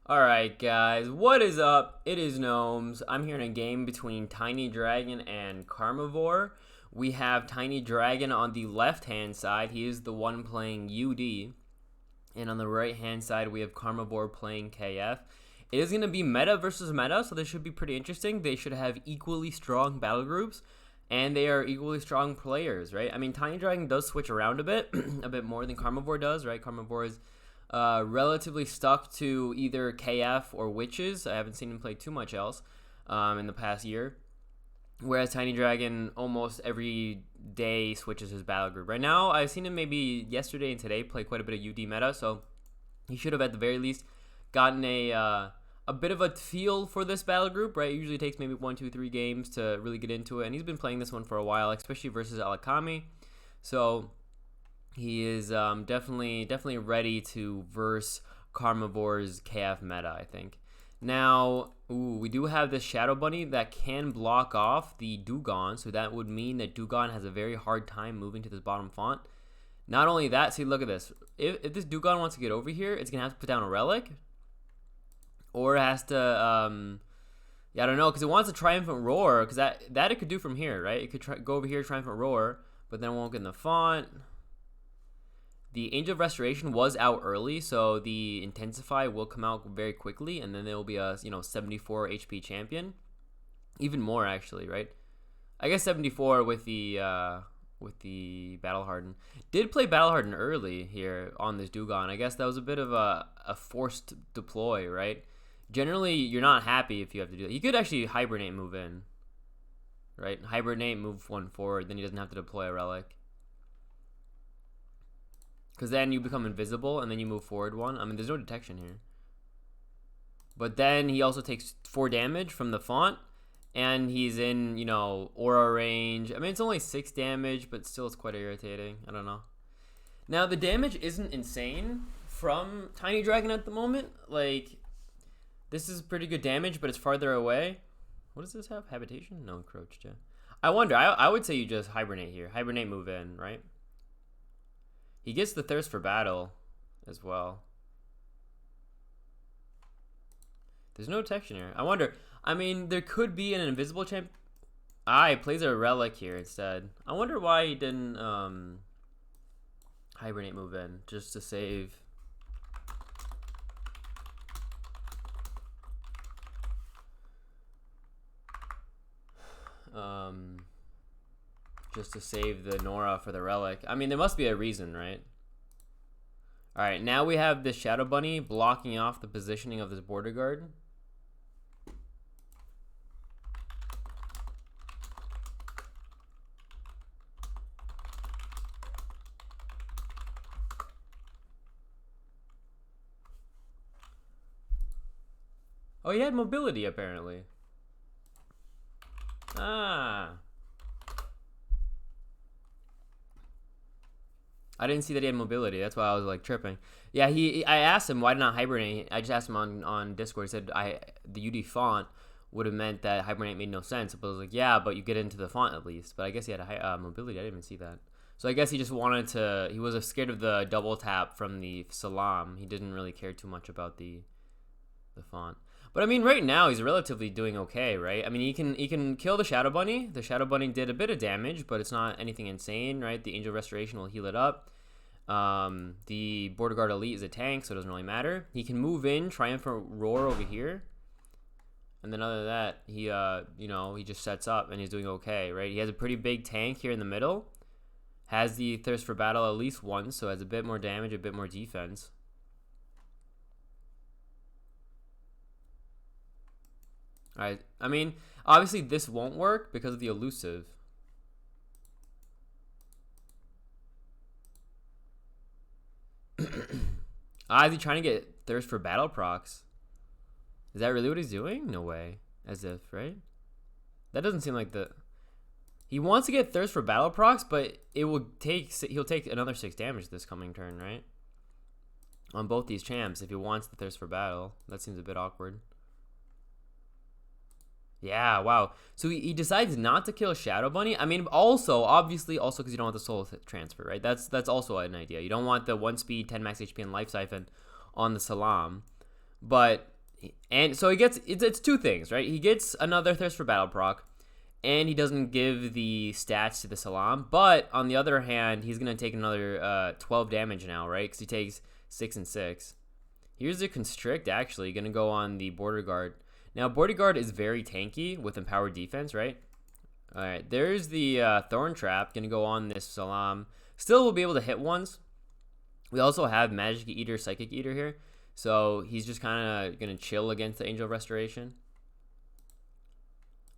Alright guys, what is up? It is Gnomes. I'm here in a game between TinyDragon and Karmavore. We have TinyDragon on the left hand side. He is the one playing UD. And on the right hand side we have Karmavore playing KF. It is going to be meta versus meta, so this should be pretty interesting. They should have equally strong battle groups. And they are equally strong players, right? I mean, TinyDragon does switch around a bit, a bit more than Karmavore does, right? Karmavore is relatively stuck to either KF or Witches. I haven't seen him play too much else in the past year. Whereas TinyDragon almost every day switches his battle group. Right now, I've seen him maybe yesterday and today play quite a bit of UD meta, so he should have at the very least gotten a bit of a feel for this battle group, right? It usually takes maybe 1, 2, 3 games to really get into it, and he's been playing this one for a while, especially versus Alakami. So he is definitely ready to verse Karmavore's KF meta, I think. Now, we do have this Shadow Bunny that can block off the Dugong, so that would mean that Dugong has a very hard time moving to this bottom font. Not only that, see, look at this. If this Dugong wants to get over here, it's going to have to put down a relic. Or it has to, yeah, I don't know, because it wants a Triumphant Roar, because that it could do from here, right? It could go over here, Triumphant Roar, but then it won't get in the font. The Angel of Restoration was out early, so the Intensify will come out very quickly, and then there will be a 74 HP champion, even more actually, right? I guess 74 with the Battle Harden. Did play Battle Harden early here on this Dugong. I guess that was a bit of a forced deploy, right? Generally, you're not happy if you have to do that. He could actually hibernate, move in, right? Hibernate, move one forward, then he doesn't have to deploy a relic. Because then you become invisible, and then you move forward one. I mean, there's no detection here. But then he also takes 4 damage from the font, and he's in, aura range. I mean, it's only 6 damage, but still it's quite irritating. I don't know. Now, the damage isn't insane from TinyDragon at the moment. Like, this is pretty good damage, but it's farther away. What does this have? Habitation? No, encroached, yeah. I wonder. I would say you just hibernate here. Hibernate, move in, right? He gets the Thirst for Battle as well. There's no detection here. I wonder. I mean, there could be an invisible champ. He plays a relic here instead. I wonder why he didn't hibernate, move in, just to save. Just to save the Nora for the relic. I mean, there must be a reason, right? Alright, now we have the Shadow Bunny blocking off the positioning of this border guard. Oh, he had mobility, apparently. I didn't see that he had mobility. That's why I was like tripping. Yeah, I asked him why did not hibernate. I just asked him on Discord. He said the UD font would have meant that hibernate made no sense. But I was like, yeah, but you get into the font at least. But I guess he had a mobility. I didn't even see that. So I guess he just wanted to. He was scared of the double tap from the Salam. He didn't really care too much about the font. But I mean, right now he's relatively doing okay, right? I mean, he can kill the Shadow Bunny. The Shadow Bunny did a bit of damage, but it's not anything insane, right? The Angel Restoration will heal it up. The Border Guard Elite is a tank, so it doesn't really matter. He can move in, Triumphant Roar over here, and then other than that, he he just sets up and he's doing okay, right? He has a pretty big tank here in the middle. Has the Thirst for Battle at least once, so has a bit more damage, a bit more defense. Alright, I mean, obviously this won't work because of the elusive. Is he trying to get Thirst for Battle procs? Is that really what he's doing? No way. As if, right? That doesn't seem like the... He wants to get Thirst for Battle procs, but he'll take another 6 damage this coming turn, right? On both these champs, if he wants the Thirst for Battle. That seems a bit awkward. Yeah, wow. So he decides not to kill Shadow Bunny. I mean, obviously because you don't want the soul transfer, right? That's also an idea. You don't want the 1 speed, 10 max HP, and life siphon on the Salam. But And so he gets, it's two things, right? He gets another Thirst for Battle proc, and he doesn't give the stats to the Salam. But on the other hand, he's going to take another 12 damage now, right? Because he takes 6 and 6. Here's the Constrict, actually, going to go on the Border Guard. Now, Border Guard is very tanky with Empowered Defense, right? All right, there's the Thorn Trap, going to go on this Salam. Still will be able to hit ones. We also have Magic Eater, Psychic Eater here. So he's just kind of going to chill against the Angel of Restoration.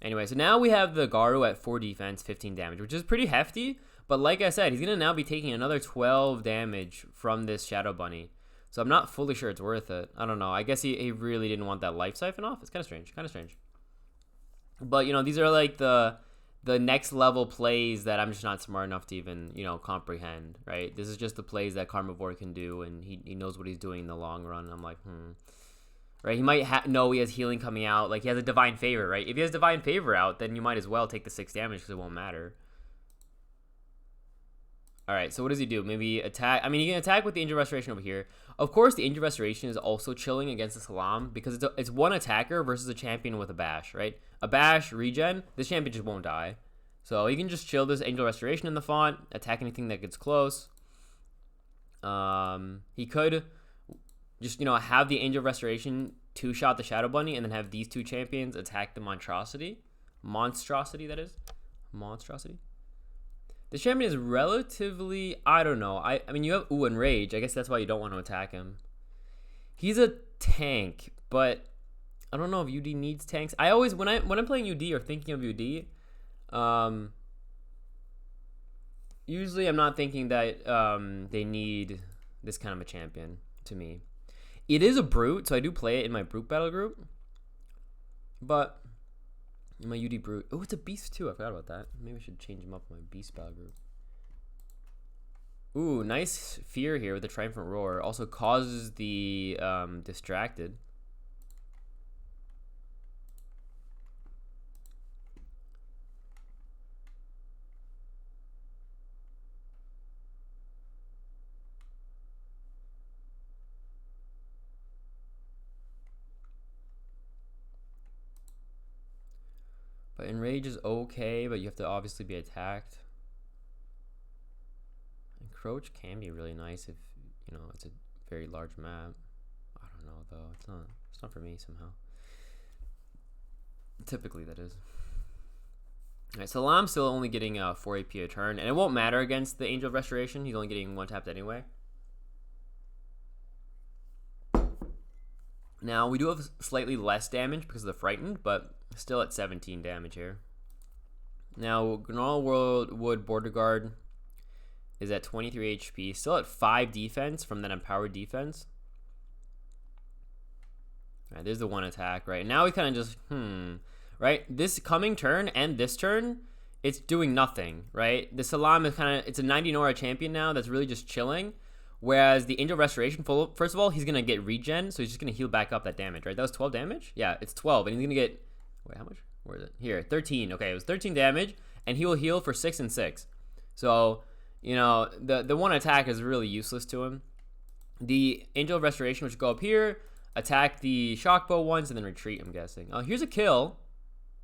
Anyway, so now we have the Garu at 4 defense, 15 damage, which is pretty hefty. But like I said, he's going to now be taking another 12 damage from this Shadow Bunny. So I'm not fully sure it's worth it. I don't know. I guess he really didn't want that Life Siphon off. It's kind of strange. But, you know, these are like the next level plays that I'm just not smart enough to even, you know, comprehend, right? This is just the plays that Karmavore can do, and he knows what he's doing in the long run. I'm like, right? He might know he has healing coming out. Like, he has a Divine Favor, right? If he has Divine Favor out, then you might as well take the 6 damage because it won't matter. All right, so what does he do? Maybe attack. I mean, he can attack with the Angel Restoration over here. Of course, the Angel Restoration is also chilling against the Salam because it's one attacker versus a champion with a bash, right? A bash, regen, this champion just won't die. So he can just chill this Angel Restoration in the font, attack anything that gets close. He could just, you know, have the Angel Restoration two-shot the Shadow Bunny and then have these two champions attack the Monstrosity. Monstrosity, that is. Monstrosity. The champion is relatively, I don't know. I mean, you have Enrage. I guess that's why you don't want to attack him. He's a tank, but I don't know if UD needs tanks. I always, when I'm playing UD or thinking of UD, usually I'm not thinking that they need this kind of a champion to me. It is a Brute, so I do play it in my Brute battle group. But my UD Brute. Oh, it's a Beast too. I forgot about that. Maybe I should change him up in my Beast battle group. Ooh, nice Fear here with the Triumphant Roar. Also causes the Distracted. But Enrage is okay, but you have to obviously be attacked. Encroach can be really nice if, you know, it's a very large map. I don't know though. It's not for me somehow. Typically that is. Alright, Salam's still only getting 4 AP a turn, and it won't matter against the Angel of Restoration. He's only getting 1 tapped anyway. Now, we do have slightly less damage because of the Frightened, but still at 17 damage here. Now, Gnarl Wood Border Guard is at 23 HP, still at 5 defense from that Empowered Defense. All right, there's the 1 attack, right? Now we kind of just, right? This coming turn and this turn, it's doing nothing, right? The Salam is kind of, it's a 90 Nora champion now that's really just chilling. Whereas the Angel Restoration, first of all, he's going to get regen, so he's just going to heal back up that damage, right? That was 12 damage? Yeah, it's 12, and he's going to get, wait, how much? Where is it? Here, 13. Okay, it was 13 damage, and he will heal for 6 and 6. So, you know, the 1 attack is really useless to him. The Angel of Restoration, which go up here, attack the Shockbow ones, and then retreat, I'm guessing. Oh, here's a kill,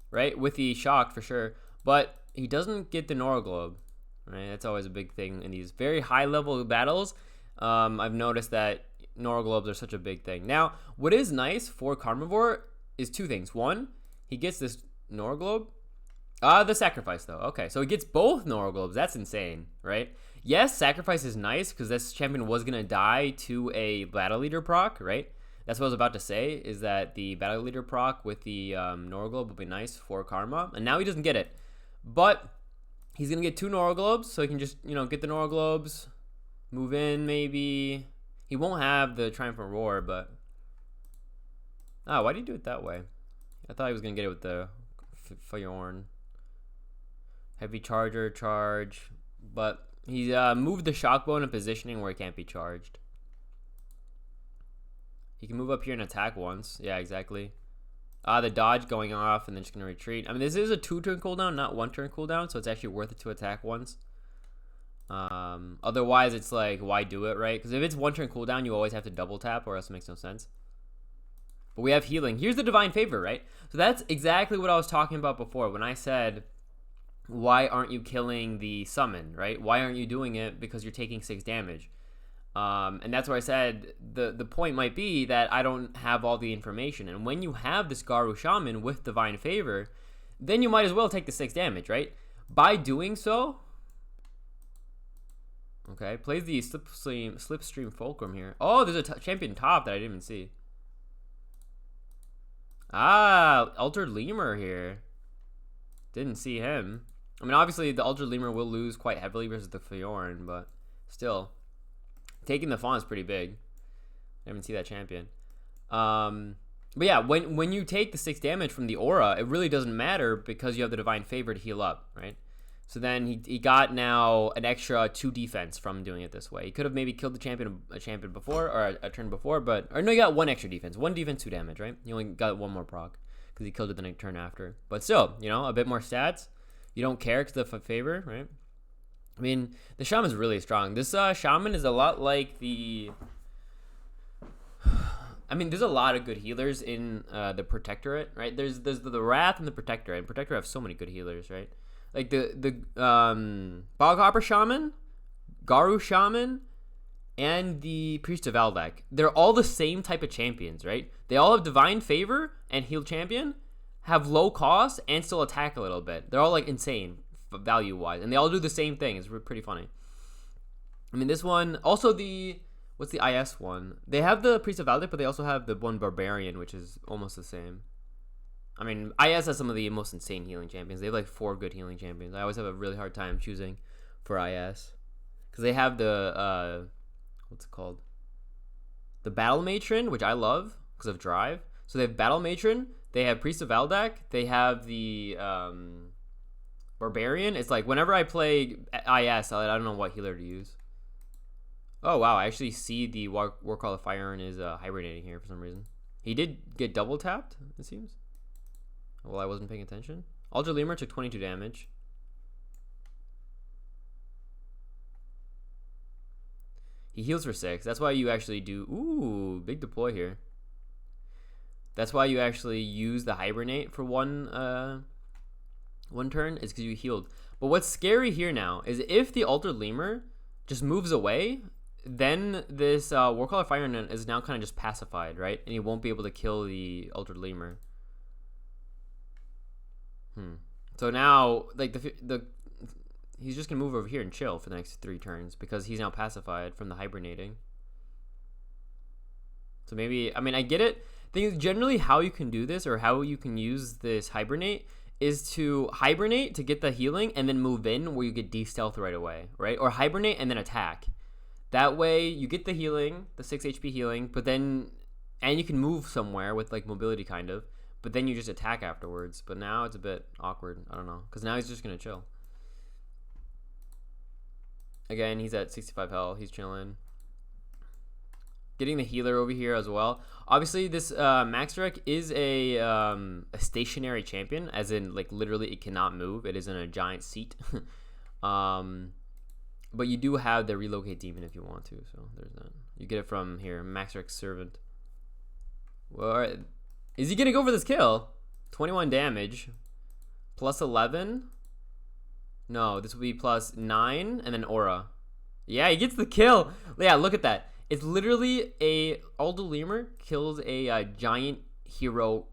right, with the Shock for sure, but he doesn't get the Nora Globe, right? That's always a big thing in these very high-level battles. I've noticed that Nora Globes are such a big thing. Now, what is nice for Karmavore is 2 things. 1, he gets this Nora Globe. The Sacrifice, though. Okay, so he gets both Nora Globes. That's insane, right? Yes, Sacrifice is nice because this champion was going to die to a Battle Leader proc, right? That's what I was about to say, is that the Battle Leader proc with the Nora Globe would be nice for Karma. And now he doesn't get it. But he's going to get 2 Nora Globes, so he can just, you know, get the Nora Globes. Move in, maybe. He won't have the Triumphant Roar, but... Ah, why did he do it that way? I thought he was going to get it with the Fyorn. Heavy Charger, charge. But he moved the Shockbow in a positioning where it can't be charged. He can move up here and attack once. Yeah, exactly. The dodge going off and then just going to retreat. I mean, this is a 2-turn cooldown, not 1-turn cooldown, so it's actually worth it to attack once. Otherwise it's like, why do it, right? Because if it's 1-turn cooldown, you always have to double tap or else it makes no sense. But we have healing. Here's the Divine Favor, right? So that's exactly what I was talking about before when I said, why aren't you killing the summon, right? Why aren't you doing it? Because you're taking 6 damage. And that's where I said the point might be that I don't have all the information. And when you have this Garu Shaman with Divine Favor, then you might as well take the 6 damage, right? By doing so, okay, plays the Slipstream Fulcrum here. Oh, there's a champion top that I didn't even see. Ah, Altered Lemur here. Didn't see him. I mean, obviously, the Altered Lemur will lose quite heavily versus the Fjorn, but still. Taking the fawn is pretty big. I haven't seen that champion. But yeah, when you take the 6 damage from the aura, it really doesn't matter because you have the Divine Favor to heal up, right? So then he got now an extra 2 defense from doing it this way. He could have maybe killed a champion before, or a turn before, or no, he got 1 extra defense. 1 defense, 2 damage, right? He only got 1 more proc because he killed it the next turn after. But still, you know, a bit more stats. You don't care because of the favor, right? I mean, the Shaman is really strong. This Shaman is a lot like the... I mean, there's a lot of good healers in the Protectorate, right? There's the Wrath and the Protectorate. And Protectorate have so many good healers, right? Like the Boghopper Shaman, Garu Shaman, and the Priest of Valdek. They're all the same type of champions, right? They all have Divine Favor and Heal Champion, have low cost, and still attack a little bit. They're all like insane value-wise, and they all do the same thing. It's pretty funny. I mean, this one, also the... What's the IS one? They have the Priest of Valdek, but they also have the one Barbarian, which is almost the same. I mean, IS has some of the most insane healing champions. They have like 4 good healing champions. I always have a really hard time choosing for IS. Because they have the, what's it called? The Battle Matron, which I love because of Drive. So they have Battle Matron, they have Priest of Valdek, they have the Barbarian. It's like whenever I play IS, I don't know what healer to use. Oh, wow. I actually see the Warcall of Fire is hibernating here for some reason. He did get double tapped, it seems. Well, I wasn't paying attention. Altered Lemur took 22 damage. He heals for 6. That's why you actually do... Ooh, big deploy here. That's why you actually use the Hibernate for one turn. Is because you healed. But what's scary here now is if the Altered Lemur just moves away... Then this Warcall of Fire is now kind of just pacified, right? And he won't be able to kill the Altered Lemur. So now, like he's just gonna move over here and chill for the next 3 turns because he's now pacified from the hibernating. So maybe, I mean, I get it. I think generally how you can do this or how you can use this hibernate is to hibernate to get the healing and then move in where you get de-stealth right away, right? Or hibernate and then attack. That way you get the healing, the 6 HP healing, but then, and you can move somewhere with like mobility kind of, but then you just attack afterwards. But now it's a bit awkward. I don't know, because now he's just going to chill. Again, he's at 65 health. He's chilling. Getting the healer over here as well. Obviously, this Max Rec is a stationary champion, as in like literally it cannot move. It is in a giant seat. But you do have the relocate demon if you want to, so there's that. You get it from here, Max Rex Servant. Well, is he gonna go for this kill? 21 damage, plus 11. No, this will be plus 9, and then aura. Yeah, he gets the kill. Yeah, look at that. It's literally a Altered Lemur kills a giant hero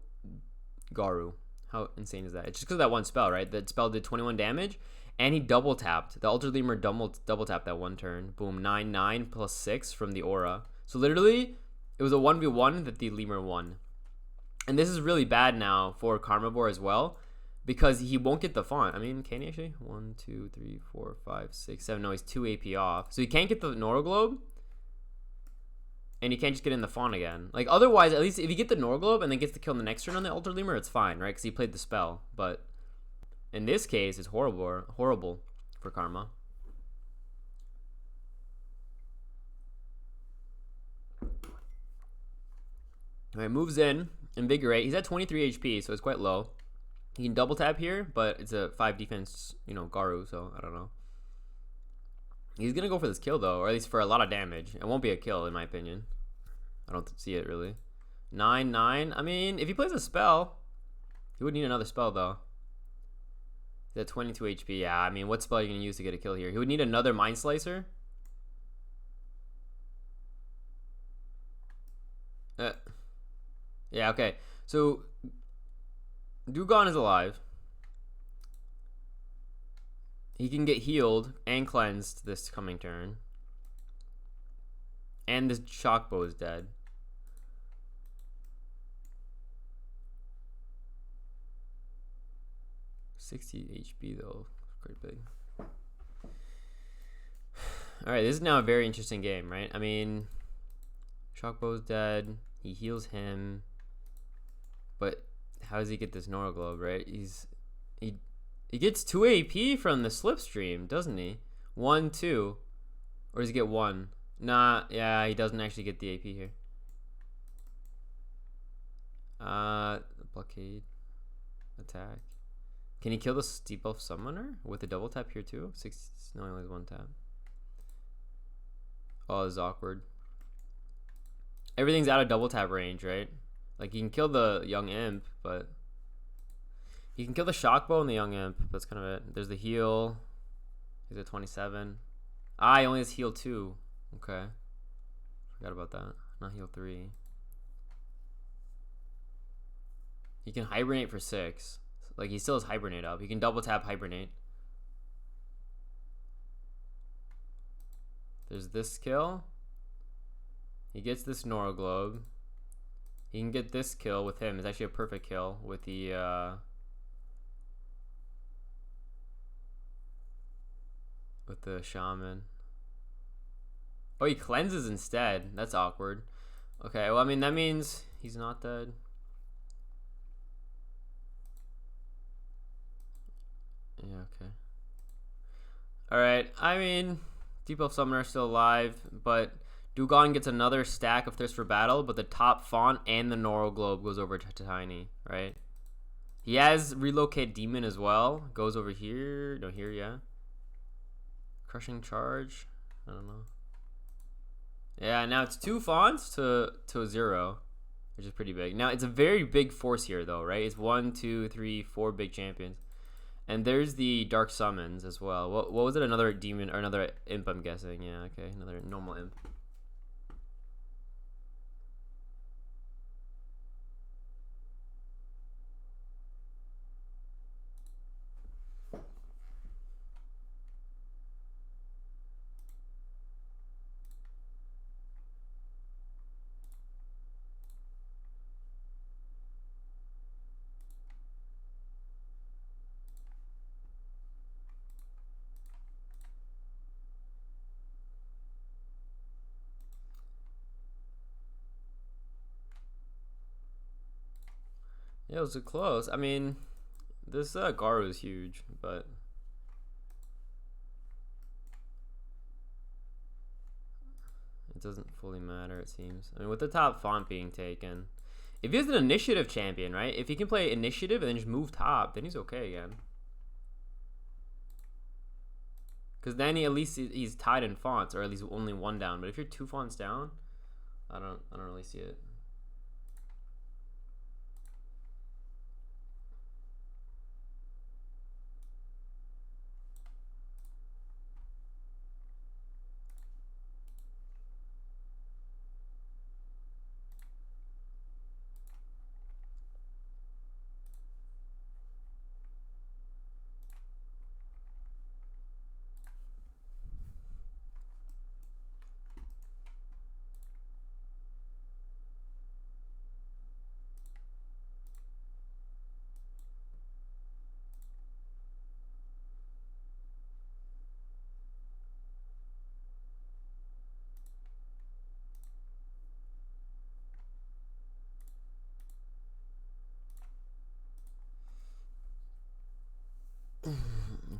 Garu. How insane is that? It's just because of that one spell, right? That spell did 21 damage. And he double tapped. The Altered Lemur double tapped that one turn. Boom, 9/9 plus 6 from the aura. So literally, it was a 1v1 that the Lemur won. And this is really bad now for Karmavore as well, because he won't get the font. I mean, can he actually? 1, 2, 3, 4, 5, 6, 7. No, he's 2 AP off. So he can't get the Noroglobe. And he can't just get in the font again. Like, otherwise, at least if you get the Noroglobe and then gets the kill on the next turn on the Altered Lemur, it's fine, right? Because he played the spell. But... in this case, it's horrible for Karma. All right, moves in, Invigorate. He's at 23 HP, so it's quite low. He can double tap here, but it's a 5 defense, you know, Garu, so I don't know. He's going to go for this kill, though, or at least for a lot of damage. It won't be a kill, in my opinion. I don't see it, really. 9/9. I mean, if he plays a spell, he would need another spell though. He's at 22 HP. Yeah, I mean, what spell are you gonna use to get a kill here? He would need another Mind Slicer. Yeah, okay. So Dugon is alive. He can get healed and cleansed this coming turn. And this Shockbow is dead. $60 HP though. Quite big. Alright, this is now a very interesting game, right? I mean, Shockbow's dead. He heals him. But how does he get this Nora Globe, right? He gets 2 AP from the Slipstream, doesn't he? 1, 2. Or does he get 1? Nah, yeah, he doesn't actually get the AP here. Blockade. Attack. Can he kill the Steep Elf Summoner with a double tap here too? No, he only has 1 tap. Oh, this is awkward. Everything's out of double tap range, right? Like, he can kill the Young Imp, but he can kill the Shockbow and the Young Imp. That's kind of it. There's the heal. He's at 27. Ah, he only has heal 2. Okay. Forgot about that. Not heal 3. He can hibernate for 6. Like, he still has hibernate up. He can double tap hibernate. There's this kill. He gets this Nora Globe. He can get this kill with him. It's actually a perfect kill with the shaman. Oh, he cleanses instead. That's awkward. Okay, well, I mean, that means he's not dead. Yeah, okay. Alright, I mean, Deep Elf Summoner is still alive, but Dugon gets another stack of Thirst for Battle, but the top font and the Nora Globe goes over to Tiny, right? He has Relocate Demon as well. Goes over here. No, here, yeah. Crushing Charge. I don't know. Yeah, now it's 2 fonts to 0, which is pretty big. Now, it's a very big force here, though, right? It's 1, 2, 3, 4 big champions. And there's the Dark Summons as well. What was it? Another demon or another imp, I'm guessing. Yeah, okay. Another normal imp. Yeah, it was close. I mean, this Garu is huge, but it doesn't fully matter, it seems. I mean, with the top font being taken, if he's an initiative champion, right? If he can play initiative and then just move top, then he's okay again. Because then at least he's tied in fonts, or at least only 1 down. But if you're 2 fonts down, I don't really see it.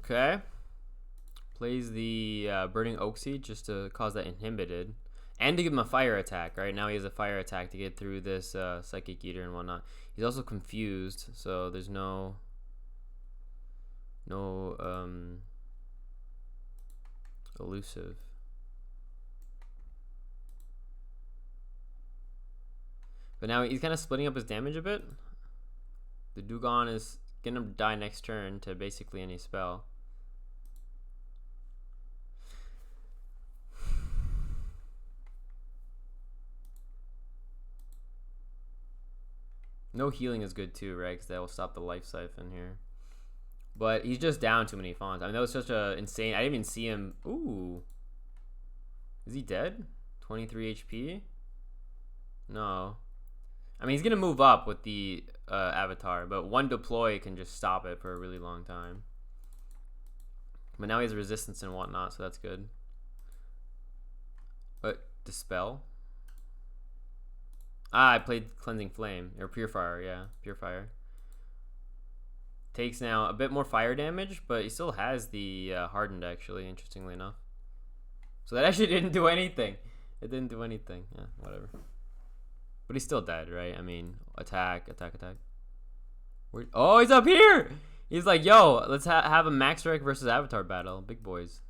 Okay. Plays the Burning Oak Seed just to cause that inhibited. And to give him a fire attack, right? Now he has a fire attack to get through this Psychic Eater and whatnot. He's also confused, so there's no elusive. But now he's kind of splitting up his damage a bit. The Dugong is going to die next turn to basically any spell. No healing is good too, right? Because that will stop the life siphon here. But he's just down too many fawns. I mean, that was such a insane... I didn't even see him... Ooh. Is he dead? 23 HP? No. I mean, he's going to move up with the avatar, but one deploy can just stop it for a really long time. But now he has resistance and whatnot, so that's good. But Dispel? Ah, I played Cleansing Flame. Or Purifier, yeah. Purifier. Takes now a bit more fire damage, but he still has the Hardened, actually, interestingly enough. So that actually didn't do anything. It didn't do anything. Yeah, whatever. But he's still dead, right? I mean, attack, attack, attack. Oh, he's up here! He's like, yo, let's have a Max Rec versus Avatar battle. Big boys.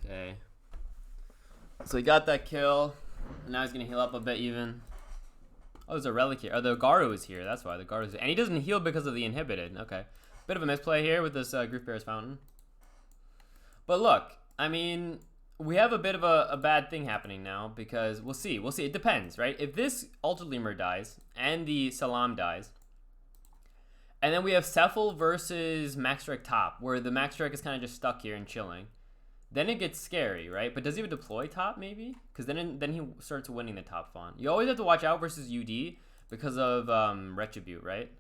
Okay. So he got that kill. And now he's going to heal up a bit even. Oh, there's a relic here. Oh, the Garu is here. That's why the Garu is here. And he doesn't heal because of the inhibited. Okay. Bit of a misplay here with this Grief Bear's Fountain. But look, I mean, we have a bit of a bad thing happening now because we'll see. We'll see. It depends, right? If this Ultra Lemur dies and the Salam dies, and then we have Cephal versus Max Strike top, where the Max Strike is kind of just stuck here and chilling. Then it gets scary, right? But does he have a deploy top, maybe? Because then he starts winning the top font. You always have to watch out versus UD because of Retribute, right?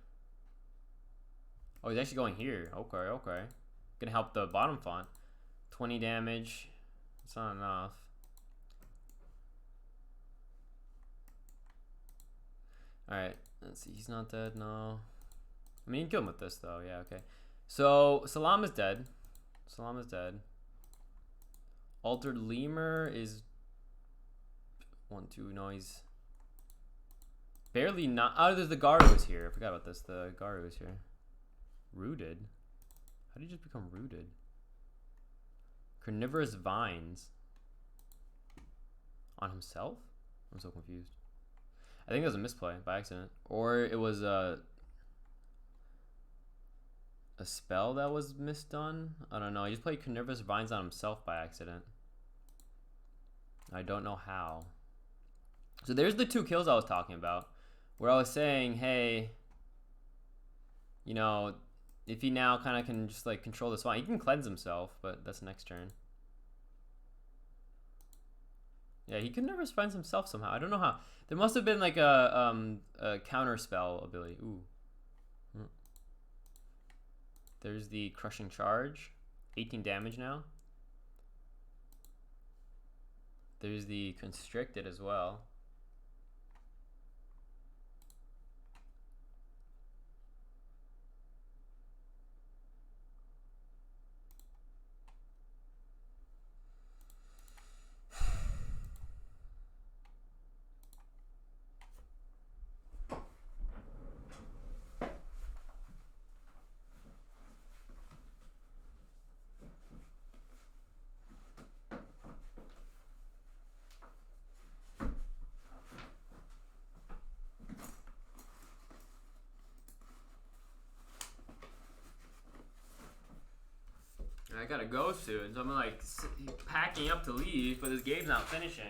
Oh, he's actually going here. Okay, okay. Gonna help the bottom font. 20 damage. It's not enough. Alright, let's see. He's not dead, no. I mean, you can kill him with this, though. Yeah, okay. So, Salam is dead. Salam is dead. Altered Lemur is 1, 2, no, he's barely not. Oh, there's the Garu is here. I forgot about this. The Garu is here. Rooted? How did he just become rooted? Carnivorous Vines. On himself? I'm so confused. I think it was a misplay by accident. Or it was a spell that was misdone? I don't know. He just played Carnivorous Vines on himself by accident. I don't know how. So there's the 2 kills I was talking about. Where I was saying, hey, you know, if he now kind of can just like control this font, he can cleanse himself, but that's next turn. Yeah, he could never cleanse himself somehow. I don't know how. There must have been like a counter spell ability. Ooh. There's the Crushing Charge. 18 damage now. There's the Constricted as well. I gotta go soon, so I'm like packing up to leave, but this game's not finishing.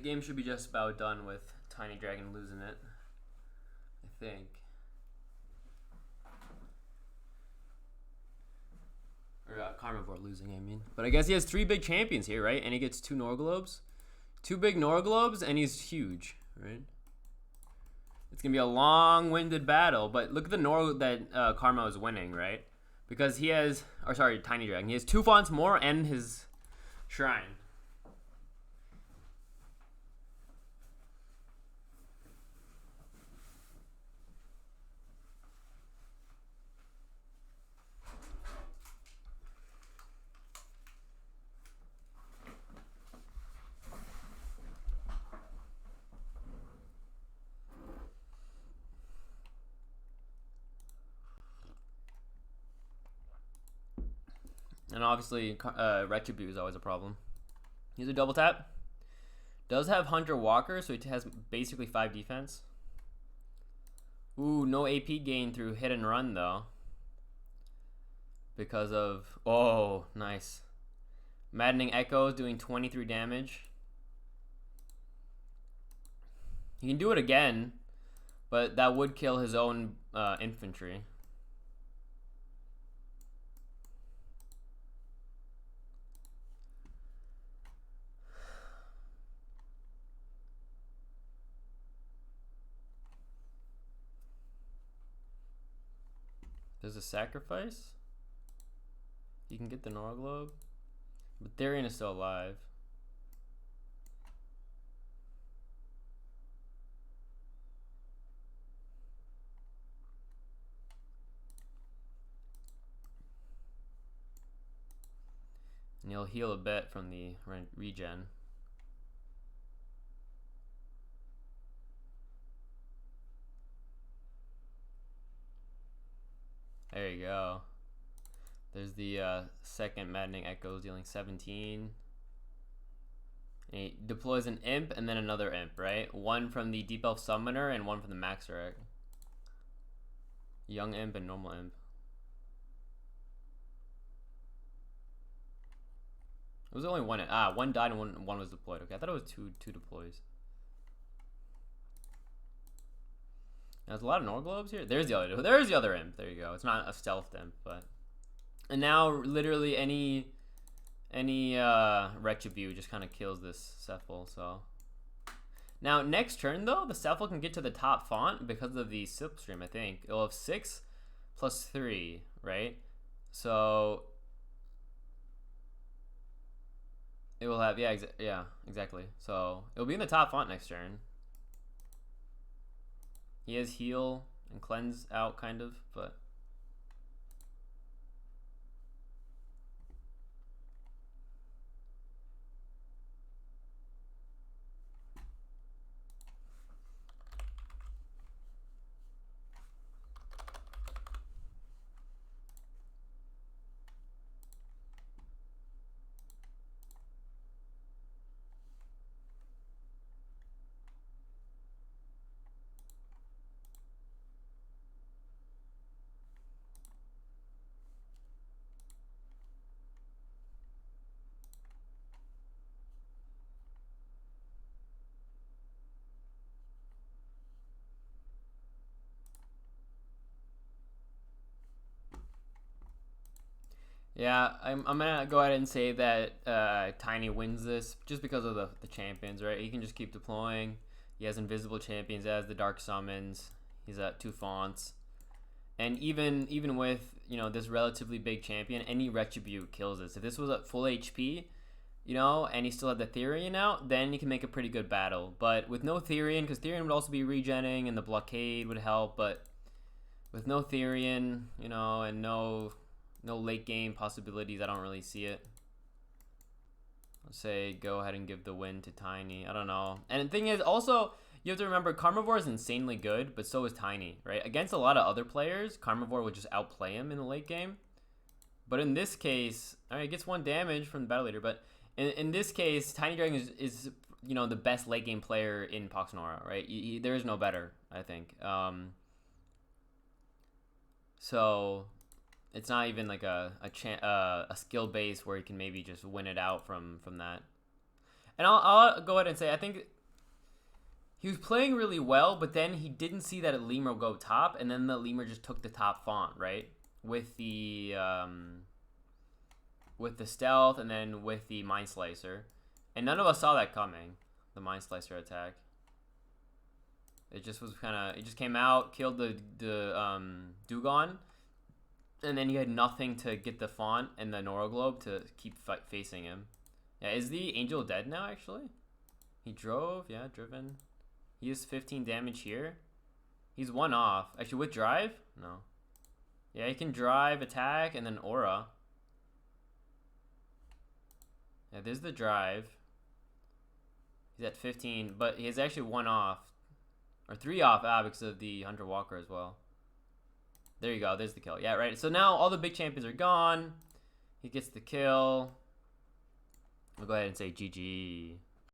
game should be just about done with TinyDragon losing it, I think. Or Karmavore losing, I mean. But I guess he has 3 big champions here, right? And he gets 2 Norglobes. 2 big Norglobes, and he's huge, right? It's going to be a long-winded battle, but look at the Nor that Karma is winning, right? Because he has, or sorry, TinyDragon. He has 2 fonts more and his shrine. And obviously, Retribute is always a problem. He's a double tap. Does have Hunter Walker, so he has basically 5 defense. Ooh, no AP gain through hit and run, though. Because of... Oh, nice. Maddening Echoes doing 23 damage. He can do it again, but that would kill his own infantry. There's a sacrifice. You can get the Norglobe. But Therian is still alive. And you'll heal a bit from the regen. There you go. There's the second Maddening Echoes dealing 17. And he deploys an Imp and then another Imp, right? One from the Deep Elf Summoner and one from the Maxeric. Young Imp and normal Imp. It was only one. One died and one was deployed. Okay, I thought it was two deploys. There's a lot of Norglobes here. There's the other Imp. There you go. It's not a stealth Imp, but and now literally any Retribute just kind of kills this Cephal. So now next turn though, the Cephal can get to the top font because of the Silpstream. I think it'll have 6 plus 3, right? So it will have yeah exactly. So it'll be in the top font next turn. He has heal and cleanse out, kind of, but... Yeah, I'm gonna go ahead and say that Tiny wins this just because of the champions, right? He can just keep deploying. He has invisible champions, he has the dark summons. He's at 2 fonts, and even with this relatively big champion, any Retribute kills this. If this was at full HP, and he still had the Therian out, then he can make a pretty good battle. But with no Therian, because Therian would also be regenning, and the blockade would help. But with no Therian, and no late game possibilities, I don't really see it. I'll say go ahead and give the win to Tiny. I don't know. And the thing is, also, you have to remember, Karmavore is insanely good, but so is Tiny, right? Against a lot of other players, Karmavore would just outplay him in the late game. But in this case, all right, it gets 1 damage from the battle leader, but in this case, TinyDragon is the best late game player in Poxnora, right? There is no better, I think. So it's not even like a skill base where he can maybe just win it out from that. And I'll go ahead and say, I think He was playing really well, but then he didn't see that lemur go top, and then the lemur just took the top font, right? With the stealth, and then with the Mind Slicer. And none of us saw that coming, the Mind Slicer attack. It just was kind of, it just came out, killed the Dugong, and then he had nothing to get the font and the Noroglobe to keep facing him. Yeah, is the Angel dead now, actually? He drove, yeah, driven. He has 15 damage here. He's one off. Actually, with drive? No. Yeah, he can drive, attack, and then aura. Yeah, there's the drive. He's at 15, but he has actually one off. Or 3 off, because of the Hunter Walker as well. There you go, there's the kill. Yeah, right. So now all the big champions are gone. He gets the kill. We'll go ahead and say GG.